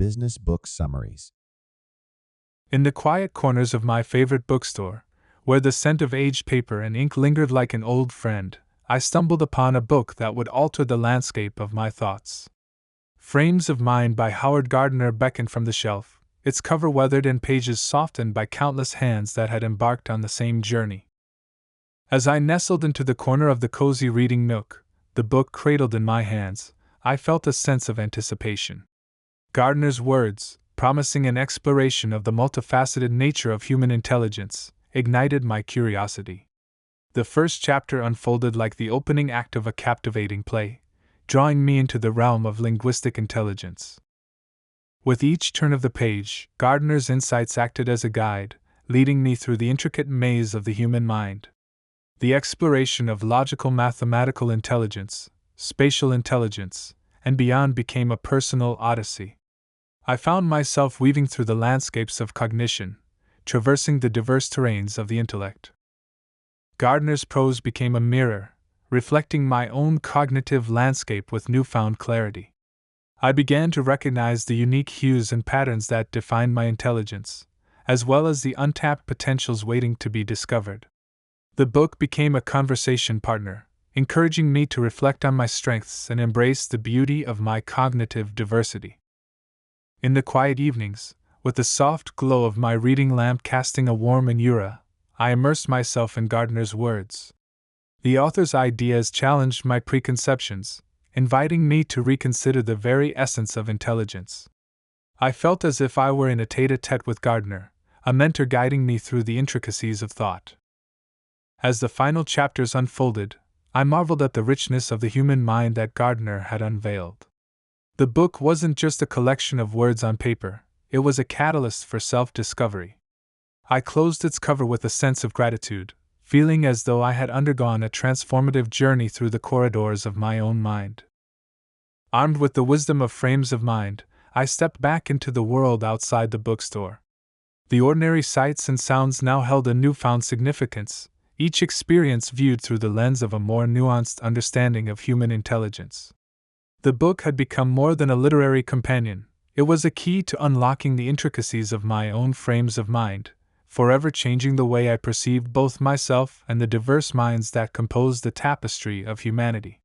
Business Book Summaries. In the quiet corners of my favorite bookstore, where the scent of aged paper and ink lingered like an old friend, I stumbled upon a book that would alter the landscape of my thoughts. Frames of Mind by Howard Gardner beckoned from the shelf, its cover weathered and pages softened by countless hands that had embarked on the same journey. As I nestled into the corner of the cozy reading nook, the book cradled in my hands, I felt a sense of anticipation. Gardner's words, promising an exploration of the multifaceted nature of human intelligence, ignited my curiosity. The first chapter unfolded like the opening act of a captivating play, drawing me into the realm of linguistic intelligence. With each turn of the page, Gardner's insights acted as a guide, leading me through the intricate maze of the human mind. The exploration of logical mathematical intelligence, spatial intelligence, and beyond became a personal odyssey. I found myself weaving through the landscapes of cognition, traversing the diverse terrains of the intellect. Gardner's prose became a mirror, reflecting my own cognitive landscape with newfound clarity. I began to recognize the unique hues and patterns that defined my intelligence, as well as the untapped potentials waiting to be discovered. The book became a conversation partner, encouraging me to reflect on my strengths and embrace the beauty of my cognitive diversity. In the quiet evenings, with the soft glow of my reading lamp casting a warm aura, I immersed myself in Gardner's words. The author's ideas challenged my preconceptions, inviting me to reconsider the very essence of intelligence. I felt as if I were in a tête-à-tête with Gardner, a mentor guiding me through the intricacies of thought. As the final chapters unfolded, I marveled at the richness of the human mind that Gardner had unveiled. The book wasn't just a collection of words on paper, it was a catalyst for self-discovery. I closed its cover with a sense of gratitude, feeling as though I had undergone a transformative journey through the corridors of my own mind. Armed with the wisdom of Frames of Mind, I stepped back into the world outside the bookstore. The ordinary sights and sounds now held a newfound significance, each experience viewed through the lens of a more nuanced understanding of human intelligence. The book had become more than a literary companion, it was a key to unlocking the intricacies of my own frames of mind, forever changing the way I perceived both myself and the diverse minds that compose the tapestry of humanity.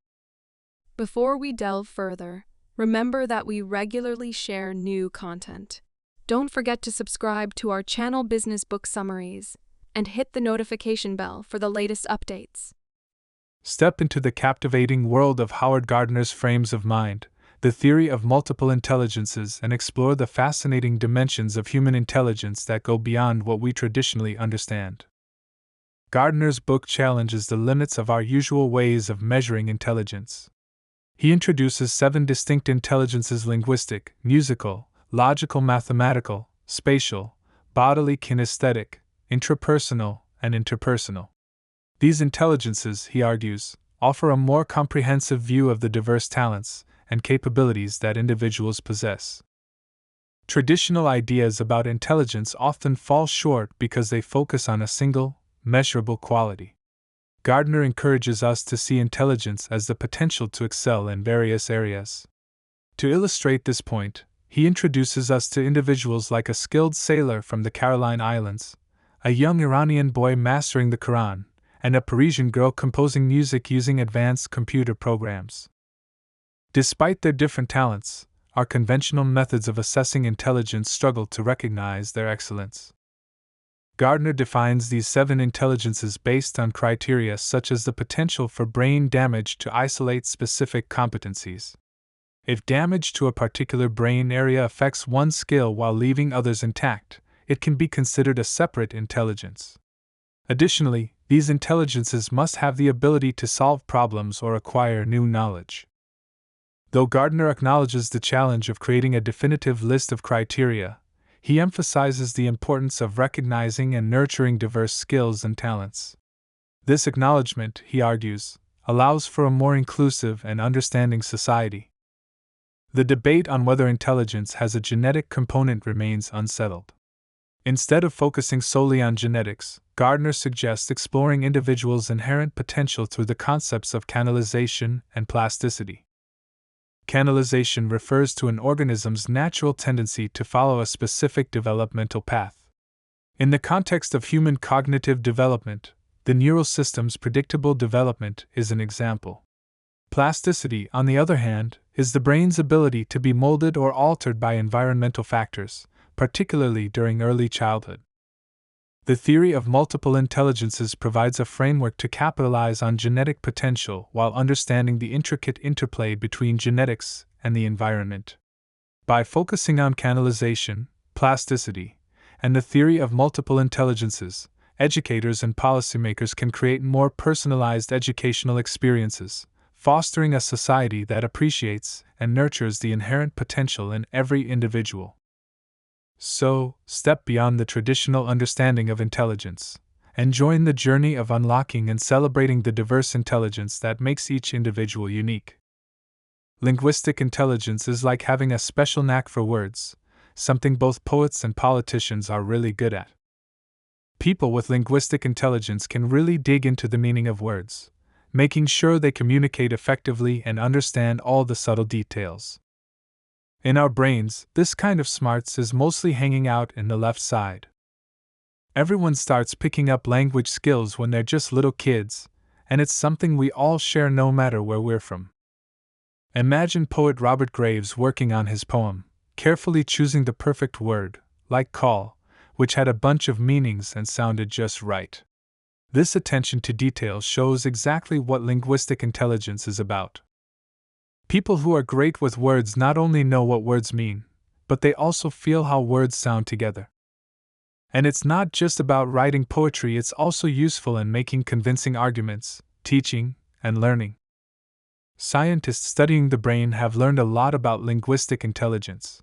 Before we delve further, remember that we regularly share new content. Don't forget to subscribe to our channel Business Book Summaries and hit the notification bell for the latest updates. Step into the captivating world of Howard Gardner's Frames of Mind, the theory of multiple intelligences, and explore the fascinating dimensions of human intelligence that go beyond what we traditionally understand. Gardner's book challenges the limits of our usual ways of measuring intelligence. He introduces 7 distinct intelligences: linguistic, musical, logical, mathematical, spatial, bodily-kinesthetic, intrapersonal, and interpersonal. These intelligences, he argues, offer a more comprehensive view of the diverse talents and capabilities that individuals possess. Traditional ideas about intelligence often fall short because they focus on a single, measurable quality. Gardner encourages us to see intelligence as the potential to excel in various areas. To illustrate this point, he introduces us to individuals like a skilled sailor from the Caroline Islands, a young Iranian boy mastering the Quran, and a Parisian girl composing music using advanced computer programs. Despite their different talents, our conventional methods of assessing intelligence struggle to recognize their excellence. Gardner defines these 7 intelligences based on criteria such as the potential for brain damage to isolate specific competencies. If damage to a particular brain area affects one skill while leaving others intact, it can be considered a separate intelligence. Additionally, these intelligences must have the ability to solve problems or acquire new knowledge. Though Gardner acknowledges the challenge of creating a definitive list of criteria, he emphasizes the importance of recognizing and nurturing diverse skills and talents. This acknowledgement, he argues, allows for a more inclusive and understanding society. The debate on whether intelligence has a genetic component remains unsettled. Instead of focusing solely on genetics, Gardner suggests exploring individuals' inherent potential through the concepts of canalization and plasticity. Canalization refers to an organism's natural tendency to follow a specific developmental path. In the context of human cognitive development, the neural system's predictable development is an example. Plasticity, on the other hand, is the brain's ability to be molded or altered by environmental factors, particularly during early childhood. The theory of multiple intelligences provides a framework to capitalize on genetic potential while understanding the intricate interplay between genetics and the environment. By focusing on canalization, plasticity, and the theory of multiple intelligences, educators and policymakers can create more personalized educational experiences, fostering a society that appreciates and nurtures the inherent potential in every individual. So, step beyond the traditional understanding of intelligence, and join the journey of unlocking and celebrating the diverse intelligence that makes each individual unique. Linguistic intelligence is like having a special knack for words, something both poets and politicians are really good at. People with linguistic intelligence can really dig into the meaning of words, making sure they communicate effectively and understand all the subtle details. In our brains, this kind of smarts is mostly hanging out in the left side. Everyone starts picking up language skills when they're just little kids, and it's something we all share no matter where we're from. Imagine poet Robert Graves working on his poem, carefully choosing the perfect word, like call, which had a bunch of meanings and sounded just right. This attention to detail shows exactly what linguistic intelligence is about. People who are great with words not only know what words mean, but they also feel how words sound together. And it's not just about writing poetry, it's also useful in making convincing arguments, teaching, and learning. Scientists studying the brain have learned a lot about linguistic intelligence.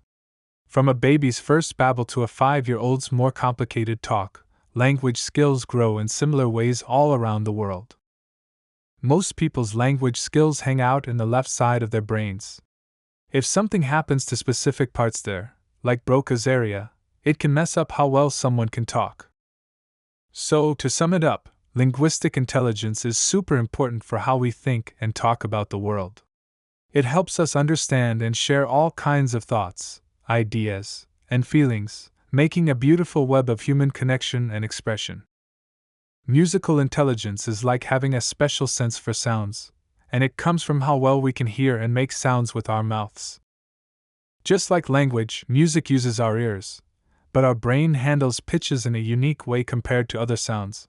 From a baby's first babble to a 5-year-old's more complicated talk, language skills grow in similar ways all around the world. Most people's language skills hang out in the left side of their brains. If something happens to specific parts there, like Broca's area, it can mess up how well someone can talk. So, to sum it up, linguistic intelligence is super important for how we think and talk about the world. It helps us understand and share all kinds of thoughts, ideas, and feelings, making a beautiful web of human connection and expression. Musical intelligence is like having a special sense for sounds, and it comes from how well we can hear and make sounds with our mouths. Just like language, music uses our ears, but our brain handles pitches in a unique way compared to other sounds.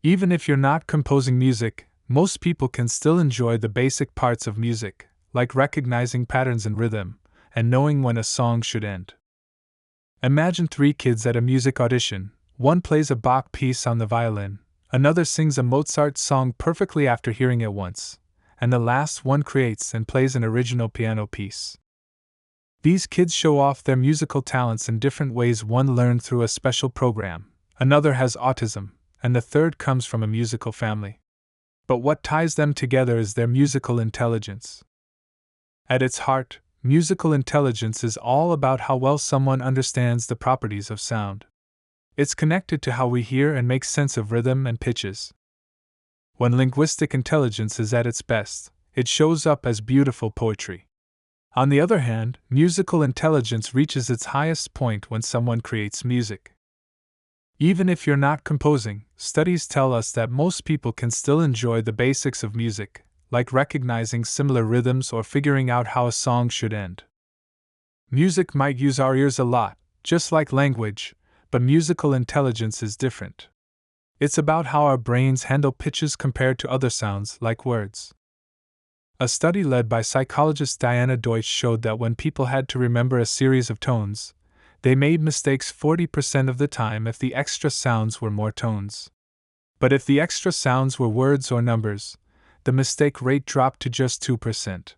Even if you're not composing music, most people can still enjoy the basic parts of music, like recognizing patterns in rhythm and knowing when a song should end. Imagine 3 kids at a music audition. One plays a Bach piece on the violin, another sings a Mozart song perfectly after hearing it once, and the last one creates and plays an original piano piece. These kids show off their musical talents in different ways. One learned through a special program, another has autism, and the third comes from a musical family. But what ties them together is their musical intelligence. At its heart, musical intelligence is all about how well someone understands the properties of sound. It's connected to how we hear and make sense of rhythm and pitches. When linguistic intelligence is at its best, it shows up as beautiful poetry. On the other hand, musical intelligence reaches its highest point when someone creates music. Even if you're not composing, studies tell us that most people can still enjoy the basics of music, like recognizing similar rhythms or figuring out how a song should end. Music might use our ears a lot, just like language, but musical intelligence is different. It's about how our brains handle pitches compared to other sounds, like words. A study led by psychologist Diana Deutsch showed that when people had to remember a series of tones, they made mistakes 40% of the time if the extra sounds were more tones. But if the extra sounds were words or numbers, the mistake rate dropped to just 2%.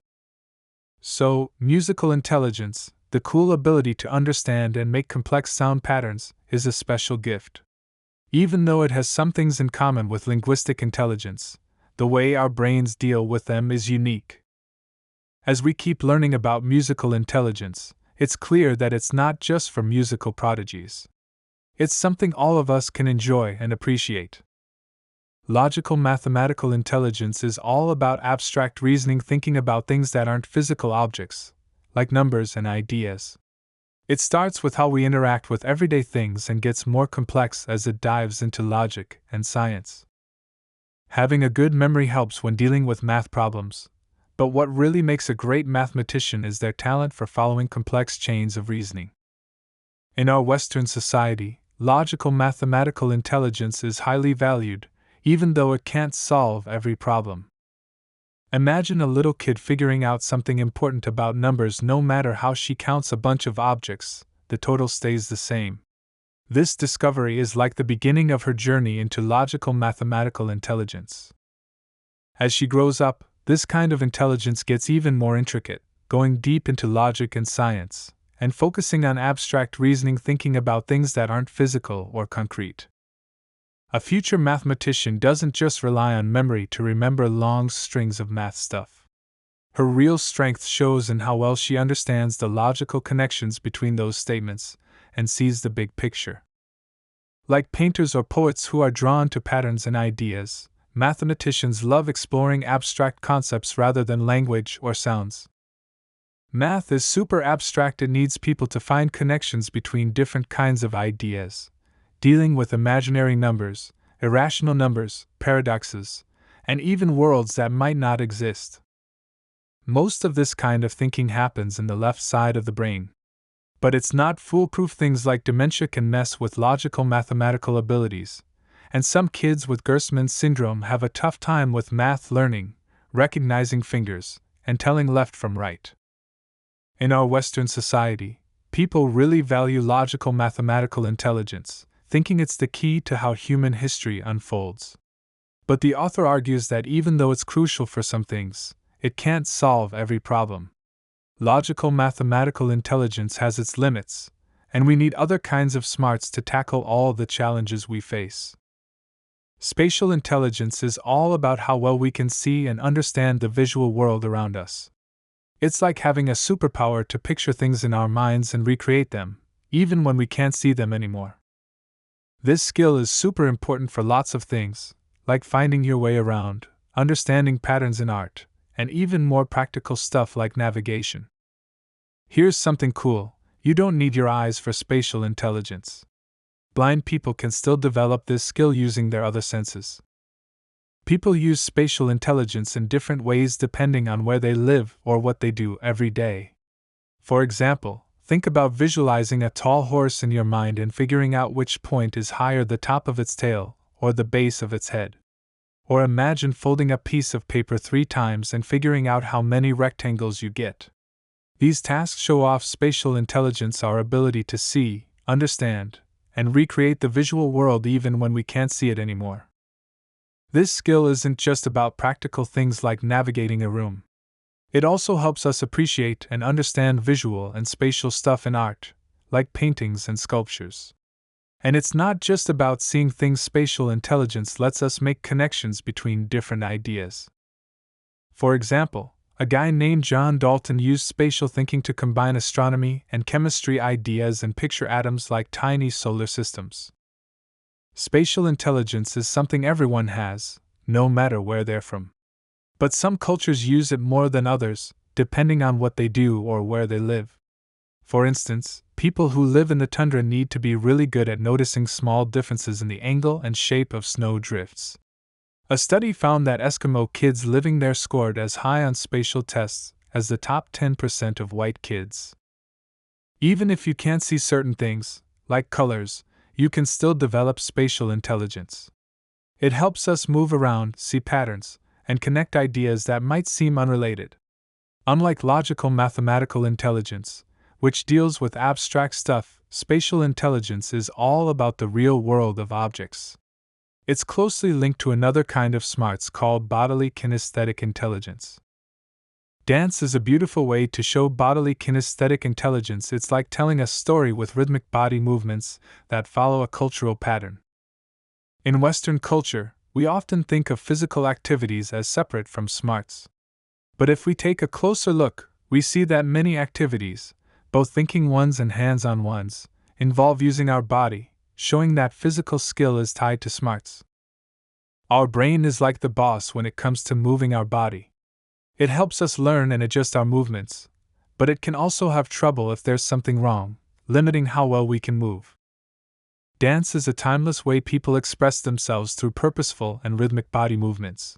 So, musical intelligence, the cool ability to understand and make complex sound patterns, is a special gift. Even though it has some things in common with linguistic intelligence, the way our brains deal with them is unique. As we keep learning about musical intelligence, it's clear that it's not just for musical prodigies. It's something all of us can enjoy and appreciate. Logical mathematical intelligence is all about abstract reasoning, thinking about things that aren't physical objects, like numbers and ideas. It starts with how we interact with everyday things and gets more complex as it dives into logic and science. Having a good memory helps when dealing with math problems, but what really makes a great mathematician is their talent for following complex chains of reasoning. In our Western society, logical mathematical intelligence is highly valued, even though it can't solve every problem. Imagine a little kid figuring out something important about numbers. No matter how she counts a bunch of objects, the total stays the same. This discovery is like the beginning of her journey into logical mathematical intelligence. As she grows up, this kind of intelligence gets even more intricate, going deep into logic and science, and focusing on abstract reasoning, thinking about things that aren't physical or concrete. A future mathematician doesn't just rely on memory to remember long strings of math stuff. Her real strength shows in how well she understands the logical connections between those statements and sees the big picture. Like painters or poets who are drawn to patterns and ideas, mathematicians love exploring abstract concepts rather than language or sounds. Math is super abstract. It needs people to find connections between different kinds of ideas, dealing with imaginary numbers, irrational numbers, paradoxes, and even worlds that might not exist. Most of this kind of thinking happens in the left side of the brain. But it's not foolproof. Things like dementia can mess with logical mathematical abilities, and some kids with Gerstmann syndrome have a tough time with math learning, recognizing fingers, and telling left from right. In our Western society, people really value logical mathematical intelligence, thinking it's the key to how human history unfolds. But the author argues that even though it's crucial for some things, it can't solve every problem. Logical mathematical intelligence has its limits, and we need other kinds of smarts to tackle all the challenges we face. Spatial intelligence is all about how well we can see and understand the visual world around us. It's like having a superpower to picture things in our minds and recreate them, even when we can't see them anymore. This skill is super important for lots of things, like finding your way around, understanding patterns in art, and even more practical stuff like navigation. Here's something cool: you don't need your eyes for spatial intelligence. Blind people can still develop this skill using their other senses. People use spatial intelligence in different ways depending on where they live or what they do every day. For example, think about visualizing a tall horse in your mind and figuring out which point is higher, the top of its tail or the base of its head. Or imagine folding a piece of paper 3 times and figuring out how many rectangles you get. These tasks show off spatial intelligence, our ability to see, understand, and recreate the visual world even when we can't see it anymore. This skill isn't just about practical things like navigating a room. It also helps us appreciate and understand visual and spatial stuff in art, like paintings and sculptures. And it's not just about seeing things. Spatial intelligence lets us make connections between different ideas. For example, a guy named John Dalton used spatial thinking to combine astronomy and chemistry ideas and picture atoms like tiny solar systems. Spatial intelligence is something everyone has, no matter where they're from. But some cultures use it more than others, depending on what they do or where they live. For instance, people who live in the tundra need to be really good at noticing small differences in the angle and shape of snow drifts. A study found that Eskimo kids living there scored as high on spatial tests as the top 10% of white kids. Even if you can't see certain things, like colors, you can still develop spatial intelligence. It helps us move around, see patterns, and connect ideas that might seem unrelated. Unlike logical mathematical intelligence, which deals with abstract stuff, spatial intelligence is all about the real world of objects. It's closely linked to another kind of smarts called bodily-kinesthetic intelligence. Dance is a beautiful way to show bodily kinesthetic intelligence. It's like telling a story with rhythmic body movements that follow a cultural pattern. In Western culture, we often think of physical activities as separate from smarts. But if we take a closer look, we see that many activities, both thinking ones and hands-on ones, involve using our body, showing that physical skill is tied to smarts. Our brain is like the boss when it comes to moving our body. It helps us learn and adjust our movements, but it can also have trouble if there's something wrong, limiting how well we can move. Dance is a timeless way people express themselves through purposeful and rhythmic body movements.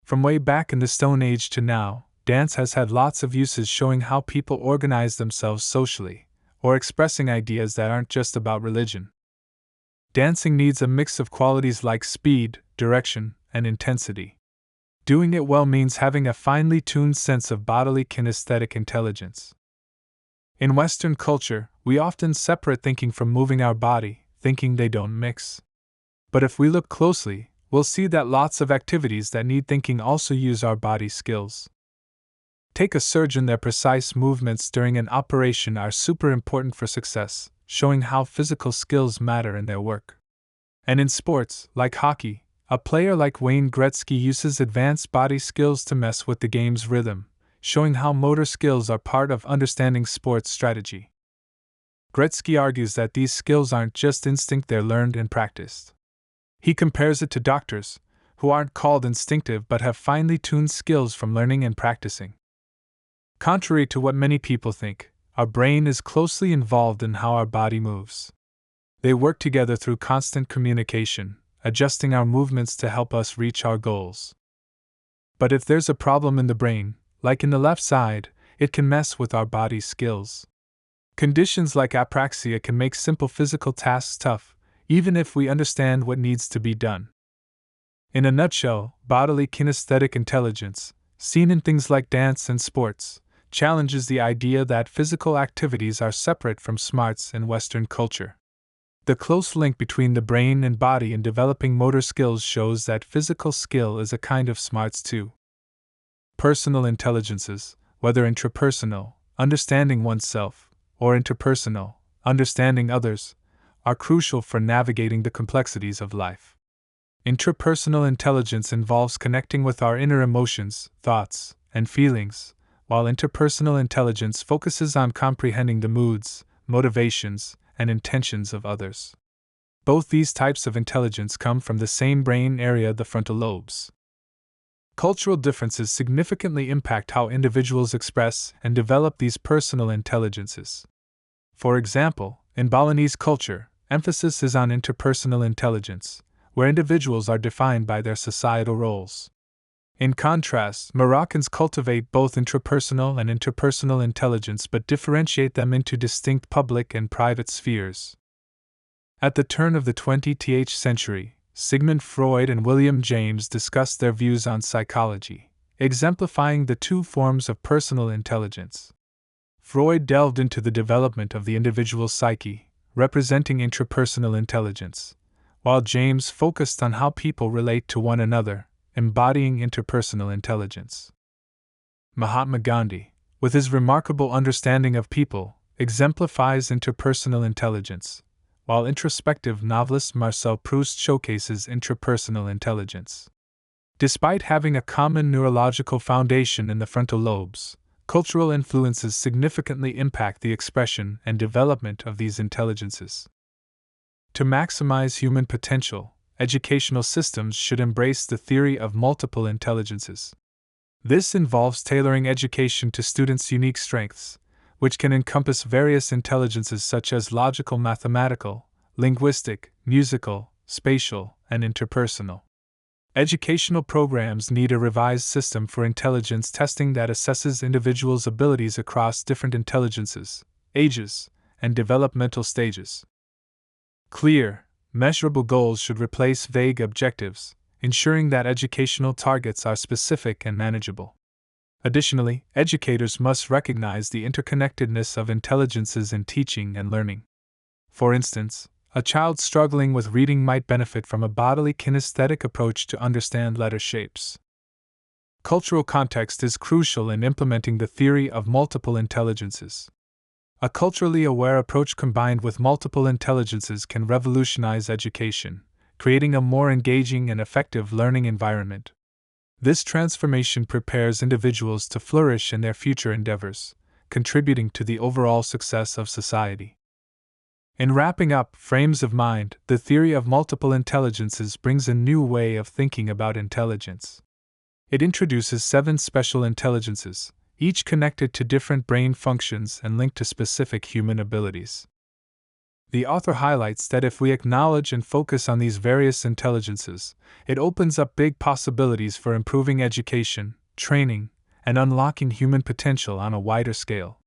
From way back in the Stone Age to now, dance has had lots of uses showing how people organize themselves socially, or expressing ideas that aren't just about religion. Dancing needs a mix of qualities like speed, direction, and intensity. Doing it well means having a finely tuned sense of bodily kinesthetic intelligence. In Western culture, we often separate thinking from moving our body, thinking they don't mix. But if we look closely, we'll see that lots of activities that need thinking also use our body skills. Take a surgeon. Their precise movements during an operation are super important for success, showing how physical skills matter in their work. And in sports, like hockey, a player like Wayne Gretzky uses advanced body skills to mess with the game's rhythm, showing how motor skills are part of understanding sports strategy. Gretzky argues that these skills aren't just instinct, they're learned and practiced. He compares it to doctors, who aren't called instinctive but have finely tuned skills from learning and practicing. Contrary to what many people think, our brain is closely involved in how our body moves. They work together through constant communication, adjusting our movements to help us reach our goals. But if there's a problem in the brain, like in the left side, it can mess with our body's skills. Conditions like apraxia can make simple physical tasks tough, even if we understand what needs to be done. In a nutshell, bodily kinesthetic intelligence, seen in things like dance and sports, challenges the idea that physical activities are separate from smarts in Western culture. The close link between the brain and body in developing motor skills shows that physical skill is a kind of smarts too. Personal intelligences, whether intrapersonal, understanding oneself, or interpersonal, understanding others, are crucial for navigating the complexities of life. Intrapersonal intelligence involves connecting with our inner emotions, thoughts, and feelings, while interpersonal intelligence focuses on comprehending the moods, motivations, and intentions of others. Both these types of intelligence come from the same brain area, the frontal lobes. Cultural differences significantly impact how individuals express and develop these personal intelligences. For example, in Balinese culture, emphasis is on interpersonal intelligence, where individuals are defined by their societal roles. In contrast, Moroccans cultivate both intrapersonal and interpersonal intelligence but differentiate them into distinct public and private spheres. At the turn of the 20th century, Sigmund Freud and William James discussed their views on psychology, exemplifying the two forms of personal intelligence. Freud delved into the development of the individual psyche, representing intrapersonal intelligence, while James focused on how people relate to one another, embodying interpersonal intelligence. Mahatma Gandhi, with his remarkable understanding of people, exemplifies interpersonal intelligence, while introspective novelist Marcel Proust showcases intrapersonal intelligence. Despite having a common neurological foundation in the frontal lobes, cultural influences significantly impact the expression and development of these intelligences. To maximize human potential, educational systems should embrace the theory of multiple intelligences. This involves tailoring education to students' unique strengths, which can encompass various intelligences such as logical, mathematical, linguistic, musical, spatial, and interpersonal. Educational programs need a revised system for intelligence testing that assesses individuals' abilities across different intelligences, ages, and developmental stages. Clear, measurable goals should replace vague objectives, ensuring that educational targets are specific and manageable. Additionally, educators must recognize the interconnectedness of intelligences in teaching and learning. For instance, a child struggling with reading might benefit from a bodily kinesthetic approach to understand letter shapes. Cultural context is crucial in implementing the theory of multiple intelligences. A culturally aware approach combined with multiple intelligences can revolutionize education, creating a more engaging and effective learning environment. This transformation prepares individuals to flourish in their future endeavors, contributing to the overall success of society. In wrapping up Frames of Mind, the theory of multiple intelligences brings a new way of thinking about intelligence. It introduces 7 special intelligences, each connected to different brain functions and linked to specific human abilities. The author highlights that if we acknowledge and focus on these various intelligences, it opens up big possibilities for improving education, training, and unlocking human potential on a wider scale.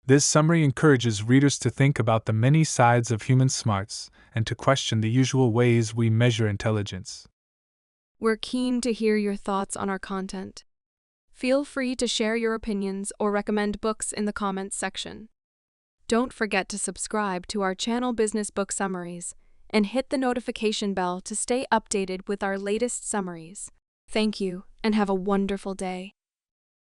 This summary encourages readers to think about the many sides of human smarts and to question the usual ways we measure intelligence. We're keen to hear your thoughts on our content. Feel free to share your opinions or recommend books in the comments section. Don't forget to subscribe to our channel Business Book Summaries and hit the notification bell to stay updated with our latest summaries. Thank you and have a wonderful day.